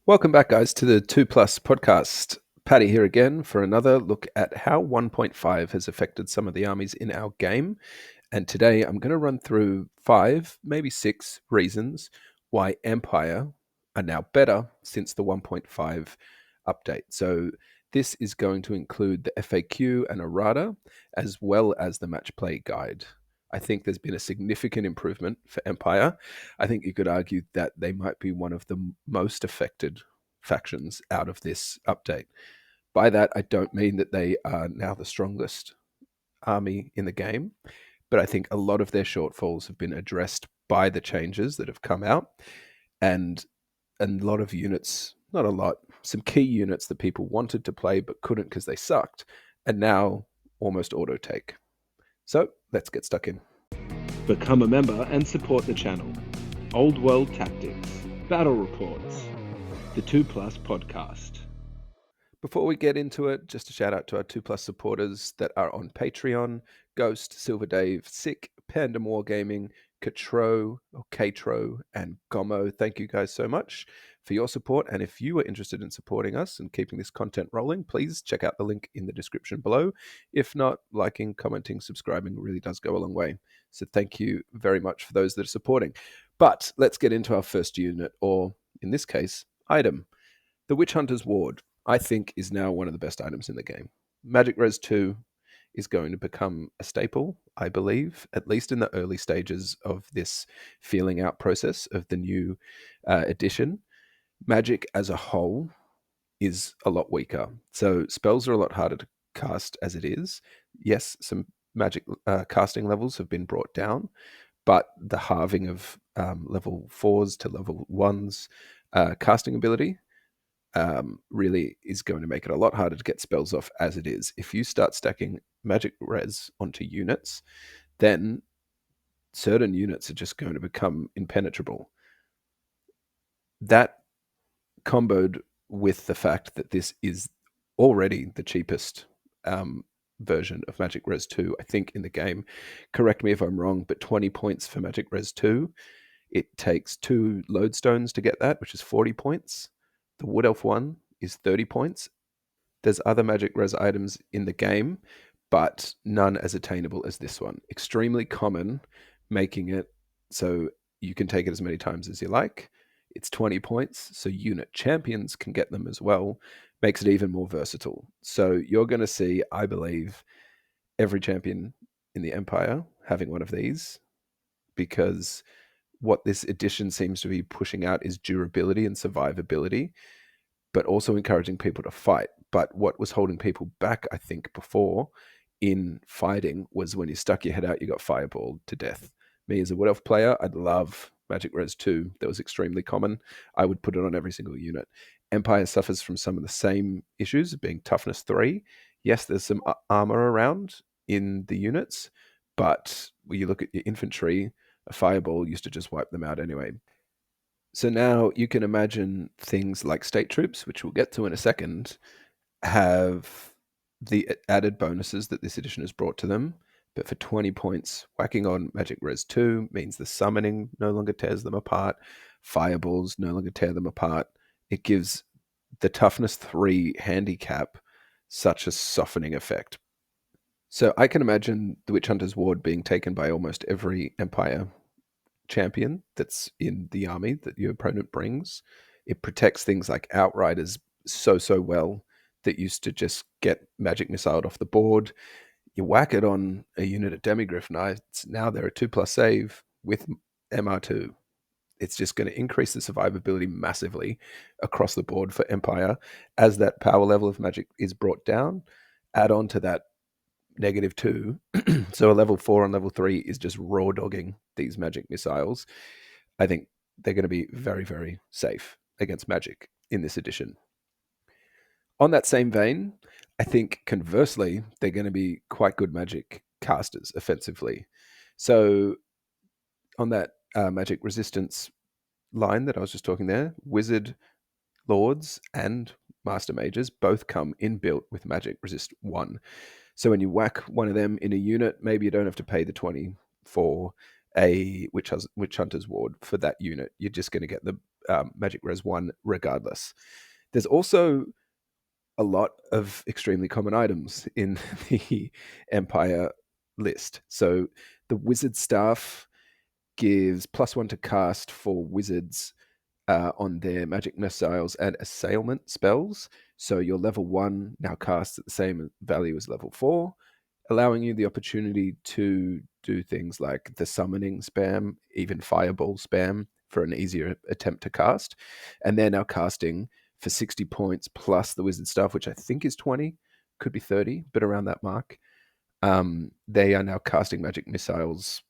Welcome back, guys, to the 2 Plus podcast. Paddy here again for another look at how 1.5 has affected some of the armies in our game. And today I'm going to run through 5, maybe 6 reasons why Empire are now better since the 1.5 update. So this is going to include the FAQ and Errata, as well as the match play guide. I think there's been a significant improvement for Empire. I think you could argue that they might be one of the most affected factions out of this update. By that, I don't mean that they are now the strongest army in the game, but I think a lot of their shortfalls have been addressed by the changes that have come out, and a lot of units, not a lot, some key units that people wanted to play but couldn't because they sucked, and now almost auto take. So let's get stuck in. Become a member and support the channel. Old World Tactics, Battle Reports, the 2 Plus podcast. Before we get into it, just a shout out to our 2 Plus supporters that are on Patreon: Ghost, Silver Dave, Sick, Panda Wargaming, Katro, or Katro, and Gomo. Thank you guys so much for your support. And if you are interested in supporting us and keeping this content rolling, please check out the link in the description below. If not, liking, commenting, subscribing really does go a long way. So thank you very much for those that are supporting. But let's get into our first unit, or in this case, item. The Witch Hunter's Ward, I think, is now one of the best items in the game. Magic Res 2 is going to become a staple, I believe, at least in the early stages of this feeling out process of the new edition. Magic as a whole is a lot weaker. So spells are a lot harder to cast as it is. Yes, some magic casting levels have been brought down, but the halving of level 4s to level 1s casting ability really is going to make it a lot harder to get spells off as it is. If you start stacking magic res onto units, then certain units are just going to become impenetrable. That comboed with the fact that this is already the cheapest version of Magic Res 2, I think, in the game. Correct me if I'm wrong, but 20 points for Magic Res 2. It takes 2 lodestones to get that, which is 40 points. The Wood Elf one is 30 points. There's other Magic Res items in the game, but none as attainable as this one. Extremely common, making it so you can take it as many times as you like. It's 20 points, so unit champions can get them as well. Makes it even more versatile. So you're going to see, I believe, every champion in the Empire having one of these, because what this edition seems to be pushing out is durability and survivability, but also encouraging people to fight. But what was holding people back, I think, before in fighting was when you stuck your head out, you got fireballed to death. Me as a Wood Elf player, I'd love Magic Res 2. That was extremely common. I would put it on every single unit. Empire suffers from some of the same issues, being toughness 3. Yes, there's some armor around in the units, but when you look at your infantry, a fireball used to just wipe them out anyway. So now you can imagine things like state troops, which we'll get to in a second, have the added bonuses that this edition has brought to them. But for 20 points, whacking on Magic Res 2 means the summoning no longer tears them apart. Fireballs no longer tear them apart. It gives the toughness 3 handicap such a softening effect. So I can imagine the Witch Hunter's Ward being taken by almost every Empire champion that's in the army that your opponent brings. It protects things like Outriders so well that used to just get magic missiled off the board. You whack it on a unit of Demigryph Knights, now they're a 2+ save with MR2. It's just going to increase the survivability massively across the board for Empire as that power level of magic is brought down. Add on to that -2. So a level 4 and level 3 is just raw dogging these magic missiles. I think they're going to be very, very safe against magic in this edition. On that same vein, I think conversely, they're going to be quite good magic casters offensively. So on that magic resistance line that I was just talking there, Wizard Lords and Master Mages both come inbuilt with magic resist 1. So when you whack one of them in a unit, maybe you don't have to pay the 20 for a Witch Hunter's Ward for that unit. You're just going to get the Magic Res 1 regardless. There's also a lot of extremely common items in the Empire list. So the Wizard Staff gives +1 to cast for wizards on their magic missiles and assailment spells. So your level 1 now casts at the same value as level 4, allowing you the opportunity to do things like the summoning spam, even fireball spam for an easier attempt to cast. And they're now casting for 60 points plus the wizard stuff, which I think is 20, could be 30, but around that mark. They are now casting magic missiles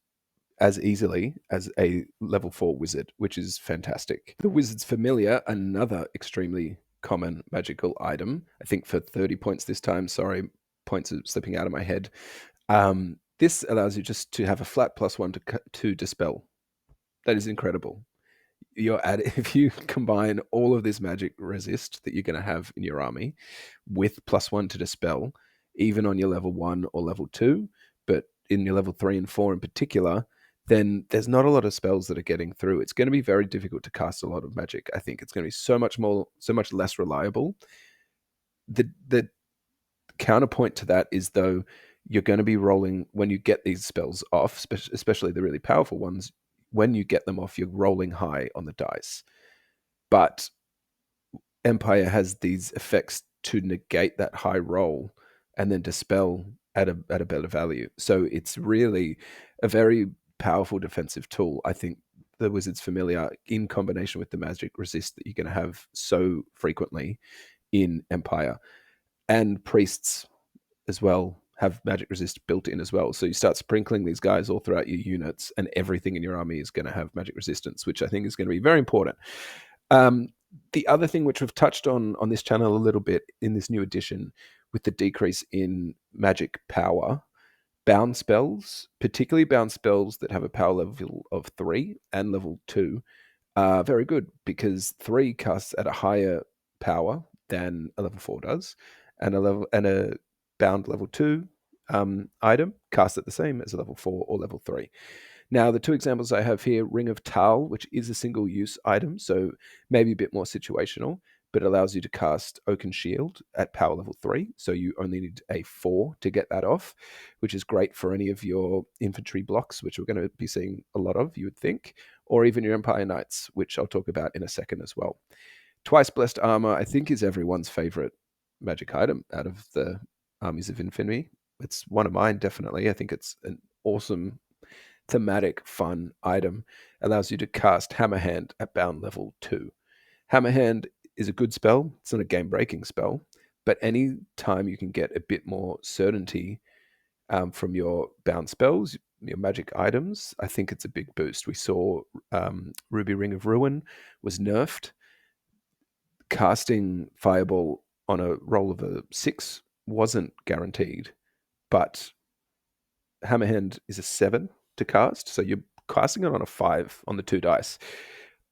as easily as a level 4 wizard, which is fantastic. The Wizard's Familiar, another extremely common magical item, I think for 30 points this time. Sorry, points are slipping out of my head. This allows you just to have a flat +1 to dispel. That is incredible. If you combine all of this magic resist that you're going to have in your army with +1 to dispel, even on your level 1 or level 2, but in your level 3 and 4 in particular, then there's not a lot of spells that are getting through. It's going to be very difficult to cast a lot of magic. I think it's going to be so much less reliable. The counterpoint to that is, though, you're going to be rolling when you get these spells off, especially the really powerful ones. When you get them off, you're rolling high on the dice. But Empire has these effects to negate that high roll and then dispel at a better value. So it's really a very powerful defensive tool. I think the Wizard's Familiar, in combination with the magic resist that you're going to have so frequently in Empire, and priests as well have magic resist built in as well. So you start sprinkling these guys all throughout your units, and everything in your army is going to have magic resistance, which I think is going to be very important. Um, the other thing which we've touched on this channel a little bit in this new edition, with the decrease in magic power, bound spells, particularly bound spells that have a power level of 3 and level 2, are very good because 3 casts at a higher power than a level 4 does, and a bound level 2 item casts at the same as a level 4 or level 3. Now, the two examples I have here, Ring of Tal, which is a single use item, so maybe a bit more situational, but allows you to cast Oaken Shield at power level 3. So you only need a 4 to get that off, which is great for any of your infantry blocks, which we're going to be seeing a lot of, you would think, or even your Empire Knights, which I'll talk about in a second as well. Twice Blessed Armor, I think, is everyone's favorite magic item out of the Armies of Infamy. It's one of mine, definitely. I think it's an awesome thematic fun item. Allows you to cast Hammerhand at bound level 2. Hammerhand is a good spell. It's not a game breaking spell, but any time you can get a bit more certainty from your bound spells, your magic items, I think it's a big boost. We saw Ruby Ring of Ruin was nerfed. Casting Fireball on a roll of a 6 wasn't guaranteed, but Hammerhand is a 7 to cast, so you're casting it on a 5 on the 2 dice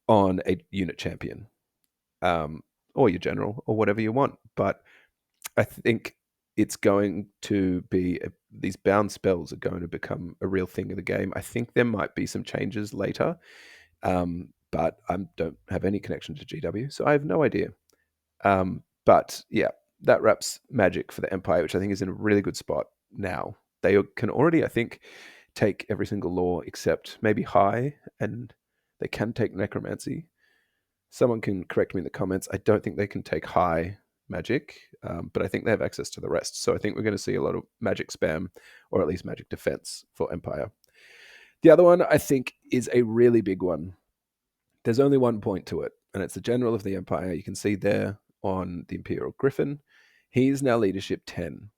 on a unit champion, or your general, or whatever you want. But I think it's going to be these bound spells are going to become a real thing in the game. I think there might be some changes later, but I don't have any connection to GW, so I have no idea. But yeah, that wraps Magic for the Empire, which I think is in a really good spot now. They can already, I think, take every single law except maybe High, and they can take Necromancy. Someone can correct me in the comments. I don't think they can take High Magic, but I think they have access to the rest. So I think we're going to see a lot of Magic spam, or at least Magic defense for Empire. The other one, I think, is a really big one. There's only one point to it, and it's the General of the Empire. You can see there on the Imperial Griffin. He is now leadership 10.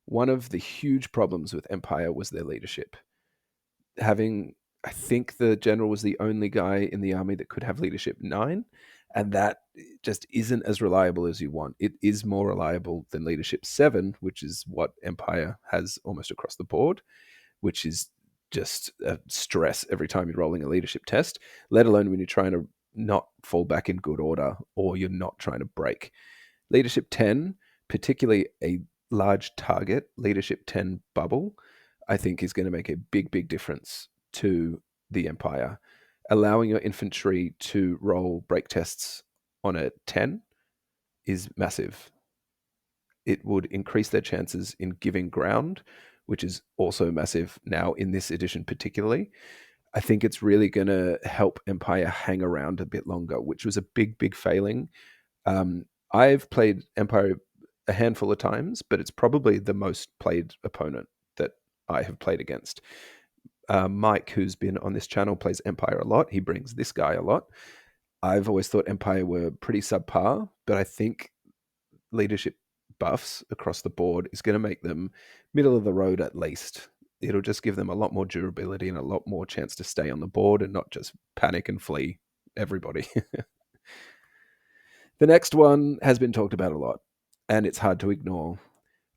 One of the huge problems with Empire was their leadership. I think the general was the only guy in the army that could have leadership 9, and that just isn't as reliable as you want. It is more reliable than leadership 7, which is what Empire has almost across the board, which is just a stress every time you're rolling a leadership test, let alone when you're trying to not fall back in good order or you're not trying to break. Leadership 10, particularly a large target leadership 10 bubble, I think is going to make a big, big difference to the Empire. allowing your infantry to roll break tests on a 10 is massive. It would increase their chances in giving ground, which is also massive now in this edition, particularly. I think it's really going to help Empire hang around a bit longer, which was a big, big failing. I've played Empire a handful of times, but it's probably the most played opponent that I have played against. Mike, who's been on this channel, plays Empire a lot. He brings this guy a lot. I've always thought Empire were pretty subpar, but I think leadership buffs across the board is going to make them middle of the road at least. It'll just give them a lot more durability and a lot more chance to stay on the board and not just panic and flee everybody. The next one has been talked about a lot, and it's hard to ignore.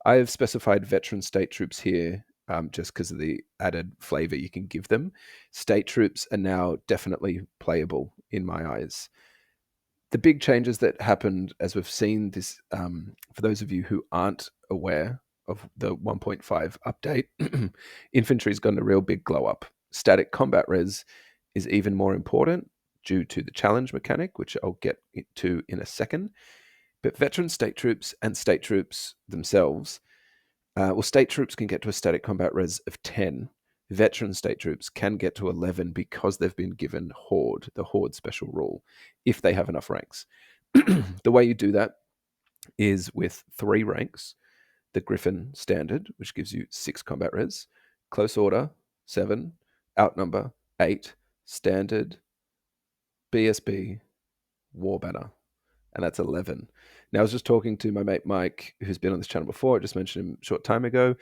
I have specified veteran state troops here just because of the added flavor you can give them. State troops are now definitely playable in my eyes. The big changes that happened as we've seen this, for those of you who aren't aware of the 1.5 update, infantry's gotten a real big glow up. Static combat res is even more important due to the challenge mechanic, which I'll get to in a second. But veteran state troops and state troops themselves, state troops can get to a static combat res of 10. Veteran state troops can get to 11 because they've been given Horde, the Horde special rule, if they have enough ranks. The way you do that is with 3 ranks: the Griffin Standard, which gives you 6 combat res, Close Order, 7, Outnumber, 8, Standard, BSB, War Banner, and that's 11. Now, I was just talking to my mate Mike, who's been on this channel before. I just mentioned him a short time ago.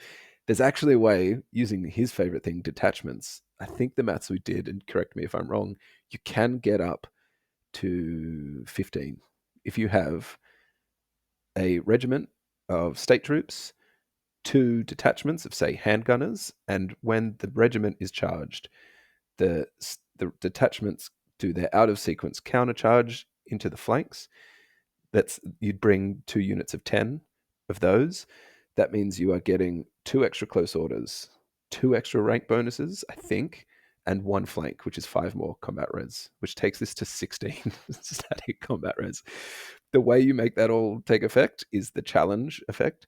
There's actually a way, using his favorite thing, detachments. I think the maths we did, and correct me if I'm wrong, you can get up to 15 if you have a regiment of state troops, 2 detachments of, say, handgunners, and when the regiment is charged, the detachments do their out of sequence countercharge into the flanks. You'd bring 2 units of 10 of those. That means you are getting 2 extra close orders, 2 extra rank bonuses, I think, and 1 flank, which is 5 more combat res, which takes this to 16 static combat res. The way you make that all take effect is the challenge effect.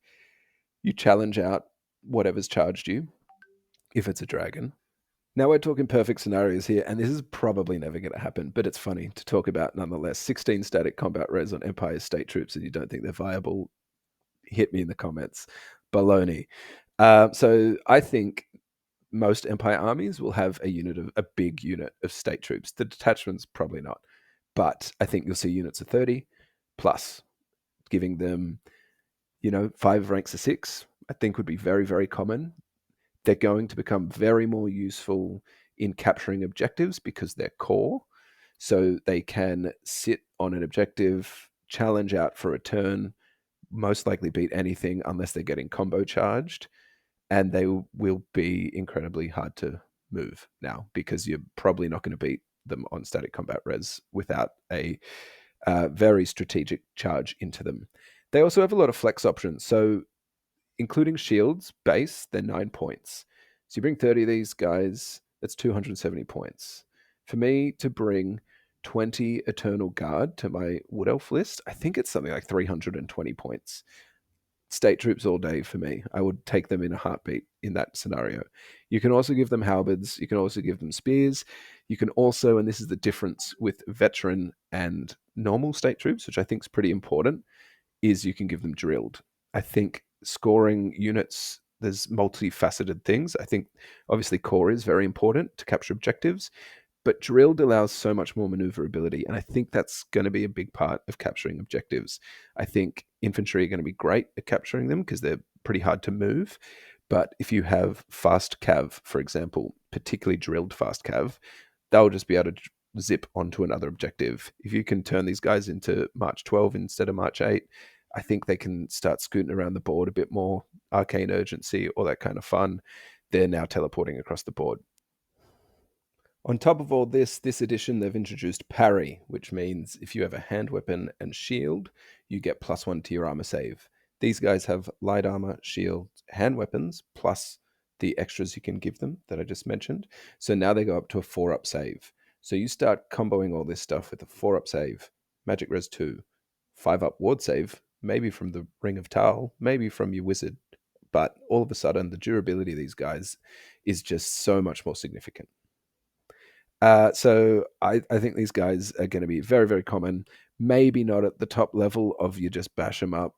You challenge out whatever's charged you, if it's a dragon. Now we're talking perfect scenarios here, and this is probably never going to happen, but it's funny to talk about nonetheless. 16 static combat res on Empire state troops, and you don't think they're viable? Hit me in the comments. Baloney. So I think most Empire armies will have a big unit of state troops. The detachments probably not, but I think you'll see units of 30 plus, giving them 5 ranks of 6. I think would be very, very common. They're going to become very more useful in capturing objectives because they're core. So they can sit on an objective, challenge out for a turn, most likely beat anything unless they're getting combo charged. And they will be incredibly hard to move now because you're probably not going to beat them on static combat res without a very strategic charge into them. They also have a lot of flex options. So including shields base, they're 9 points. So you bring 30 of these guys, that's 270 points. For me to bring 20 Eternal Guard to my Wood Elf list, I think it's something like 320 points. State troops all day for me. I would take them in a heartbeat in that scenario. You can also give them halberds. You can also give them spears. You can also, and this is the difference with veteran and normal state troops, which I think is pretty important, is you can give them drilled. I think scoring units, there's multifaceted things. I think obviously core is very important to capture objectives, but drilled allows so much more maneuverability, and I think that's going to be a big part of capturing objectives. I think infantry are going to be great at capturing them because they're pretty hard to move. But if you have fast cav, for example, particularly drilled fast cav, they'll just be able to zip onto another objective. If you can turn these guys into March 12 instead of March 8, I think they can start scooting around the board a bit more, arcane urgency, all that kind of fun. They're now teleporting across the board. On top of all this edition, they've introduced parry, which means if you have a hand weapon and shield, you get +1 to your armor save. These guys have light armor, shield, hand weapons, plus the extras you can give them that I just mentioned. So now they go up to a 4-up save. So you start comboing all this stuff with a 4-up save, Magic Res 2, 5-up ward save, maybe from the Ring of Tal, maybe from your wizard, but all of a sudden the durability of these guys is just so much more significant. So I think these guys are going to be very, very common. Maybe not at the top level of you just bash them up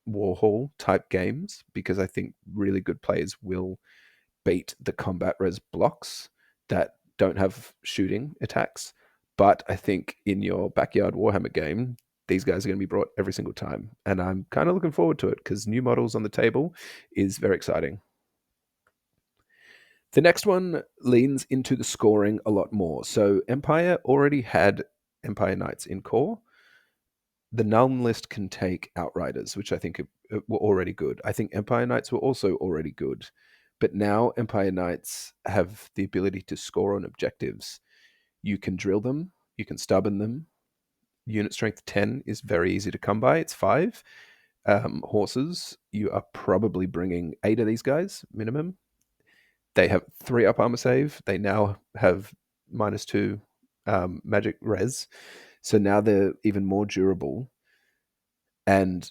Warhol type games, because I think really good players will beat the combat res blocks that don't have shooting attacks. But I think in your backyard Warhammer game, these guys are going to be brought every single time. And I'm kind of looking forward to it because new models on the table is very exciting. The next one leans into the scoring a lot more. So Empire already had Empire Knights in core. The Nuln list can take Outriders, which I think were already good. I think Empire Knights were also already good. But now Empire Knights have the ability to score on objectives. You can drill them, you can stubborn them. Unit strength 10 is very easy to come by. It's 5. Horses, you are probably bringing 8 of these guys minimum. They have 3-up armor save. They now have -2 magic res. So now they're even more durable and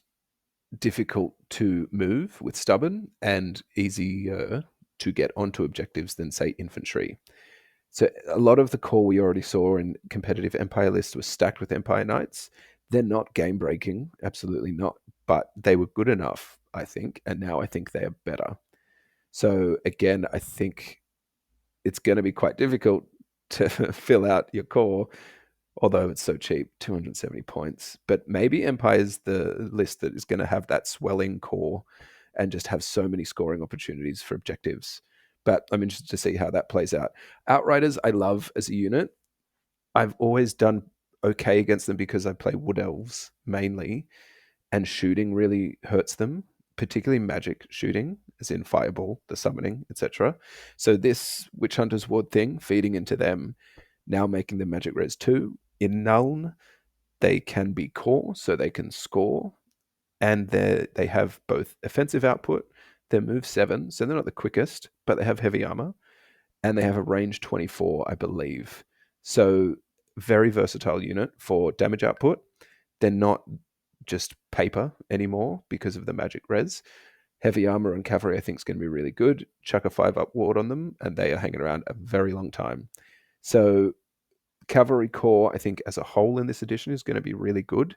difficult to move with stubborn and easier to get onto objectives than, say, infantry. So a lot of the core we already saw in competitive Empire lists was stacked with Empire Knights. They're not game breaking, absolutely not, but they were good enough, I think, and now I think they are better. So again, I think it's going to be quite difficult to fill out your core, although it's so cheap, 270 points. But maybe Empire's the list that is going to have that swelling core and just have so many scoring opportunities for objectives. But I'm interested to see how that plays out. Outriders, I love as a unit. I've always done okay against them because I play Wood Elves mainly, and shooting really hurts them, particularly magic shooting, as in Fireball, the summoning, etc. So this Witch Hunter's Ward thing, feeding into them, now making them Magic Res 2. In Nuln, they can be core, so they can score, and they have both offensive output, they're move 7, so they're not the quickest, but they have heavy armor, and they have a range 24, I believe. So very versatile unit for damage output. They're not just paper anymore because of the magic res. Heavy armor and cavalry, I think, is going to be really good. Chuck a 5-up ward on them, and they are hanging around a very long time. So cavalry core, I think, as a whole in this edition is going to be really good.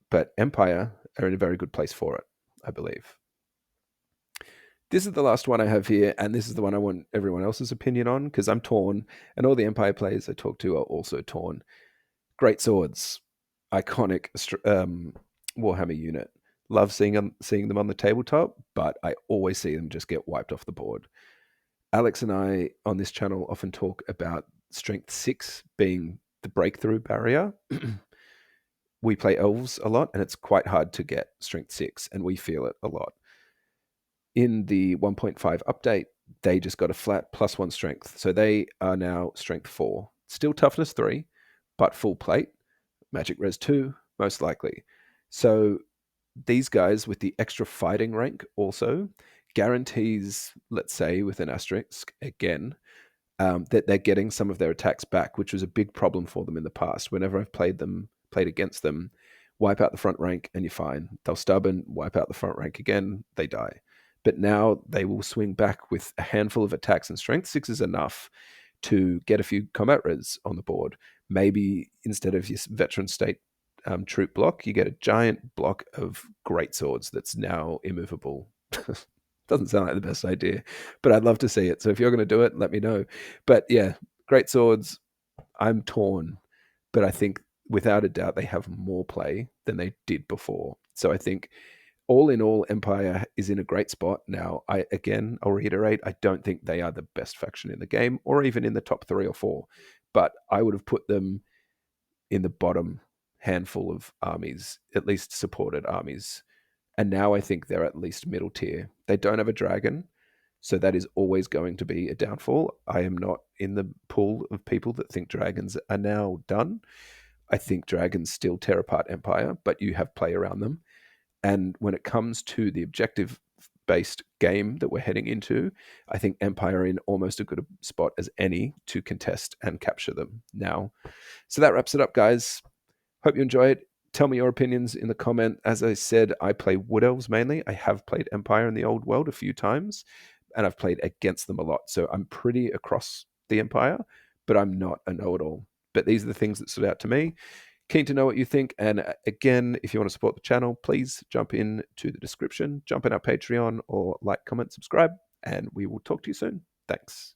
But Empire are in a very good place for it, I believe. This is the last one I have here, and this is the one I want everyone else's opinion on because I'm torn, and all the Empire players I talk to are also torn. Great swords, iconic Warhammer unit. Love seeing them on the tabletop, but I always see them just get wiped off the board. Alex and I on this channel often talk about strength 6 being the breakthrough barrier. We play elves a lot, and it's quite hard to get strength 6, and we feel it a lot. In the 1.5 update, they just got a flat +1 strength. So they are now strength 4. Still toughness 3, but full plate. Magic Res 2, most likely. So these guys with the extra fighting rank also guarantees, let's say with an asterisk again, that they're getting some of their attacks back, which was a big problem for them in the past. Whenever I've played against them, wipe out the front rank and you're fine. They'll stubborn, wipe out the front rank again, they die. But now they will swing back with a handful of attacks, and strength 6 is enough to get a few combat res on the board. Maybe instead of your veteran state troop block, you get a giant block of great swords that's now immovable. Doesn't sound like the best idea, but I'd love to see it. So if you're going to do it, let me know. But yeah, great swords. I'm torn, but I think without a doubt they have more play than they did before. So I think all in all, Empire is in a great spot now. I'll reiterate, I don't think they are the best faction in the game, or even in the top 3 or 4, but I would have put them in the bottom handful of armies, at least supported armies. And now I think they're at least middle tier. They don't have a dragon, so that is always going to be a downfall. I am not in the pool of people that think dragons are now done. I think dragons still tear apart Empire, but you have play around them. And when it comes to the objective based game that we're heading into, I think Empire are in almost a good spot as any to contest and capture them now. So that wraps it up, guys. Hope you enjoy it. Tell me your opinions in the comment. As I said, I play Wood Elves mainly. I have played Empire in the old world a few times, and I've played against them a lot. So I'm pretty across the Empire, but I'm not a know-it-all. But these are the things that stood out to me. Keen to know what you think. And again, if you want to support the channel, please jump in to the description, jump in our Patreon, or like, comment, subscribe, and we will talk to you soon. Thanks.